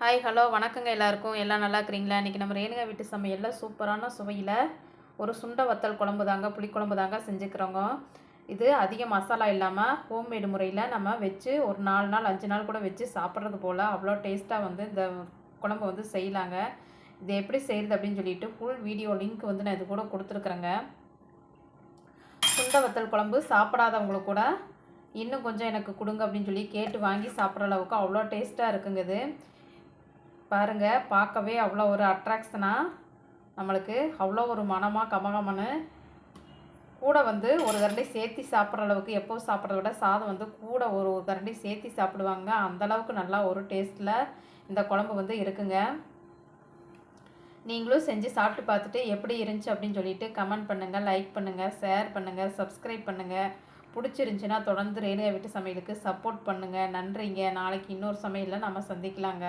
Hi hello வணக்கங்க எல்லாருக்கும். எல்லாம் நல்லா இருக்கிறீங்களா? இன்றைக்கி நம்ம ரேணுகா வீட்டு சமையலில் சூப்பரான சுவையில் ஒரு சுண்ட வத்தல் குழம்பு தாங்க, புளிக்குழம்பு தாங்க செஞ்சுக்கிறோங்க. இது அதிக மசாலா இல்லாமல் ஹோம்மேடு முறையில் நம்ம வச்சு ஒரு 4 நாள் 5 நாள் கூட வச்சு சாப்பிட்றது போல் அவ்வளோ டேஸ்ட்டாக வந்து இந்த குழம்பு வந்து செய்யலாங்க. இது எப்படி செய்கிறது அப்படின்னு சொல்லிட்டு ஃபுல் வீடியோ லிங்க் வந்து நான் இது கூட கொடுத்துருக்குறேங்க. சுண்ட வத்தல் குழம்பு சாப்பிடாதவங்களுக்கு கூட இன்னும் கொஞ்சம் எனக்கு கொடுங்க அப்படின்னு சொல்லி கேட்டு வாங்கி சாப்பிட்ற அளவுக்கு அவ்வளோ டேஸ்ட்டாக இருக்குங்க இது. பாருங்கள், பார்க்கவே அவ்வளோ ஒரு அட்ராக்ஷனாக நம்மளுக்கு அவ்வளோ ஒரு மனமாக கமகமன்னு கூட வந்து ஒரு கரண்டி சேர்த்தி சாப்பிட்ற அளவுக்கு, எப்போது சாப்பிட்றத விட சாதம் வந்து கூட ஒரு கரண்டி சேர்த்தி சாப்பிடுவாங்க. அந்தளவுக்கு நல்லா ஒரு டேஸ்ட்டில் இந்த குழம்பு வந்து இருக்குங்க. நீங்களும் செஞ்சு சாப்பிட்டு பார்த்துட்டு எப்படி இருந்துச்சு அப்படின்னு சொல்லிட்டு கமெண்ட் பண்ணுங்கள், லைக் பண்ணுங்கள், ஷேர் பண்ணுங்கள், சப்ஸ்கிரைப் பண்ணுங்கள். பிடிச்சிருந்துச்சின்னா தொடர்ந்து ரேணுகா வீட்டு சமையலுக்கு சப்போர்ட் பண்ணுங்கள். நன்றிங்க. நாளைக்கு இன்னொரு சமையலில் நம்ம சந்திக்கலாங்க.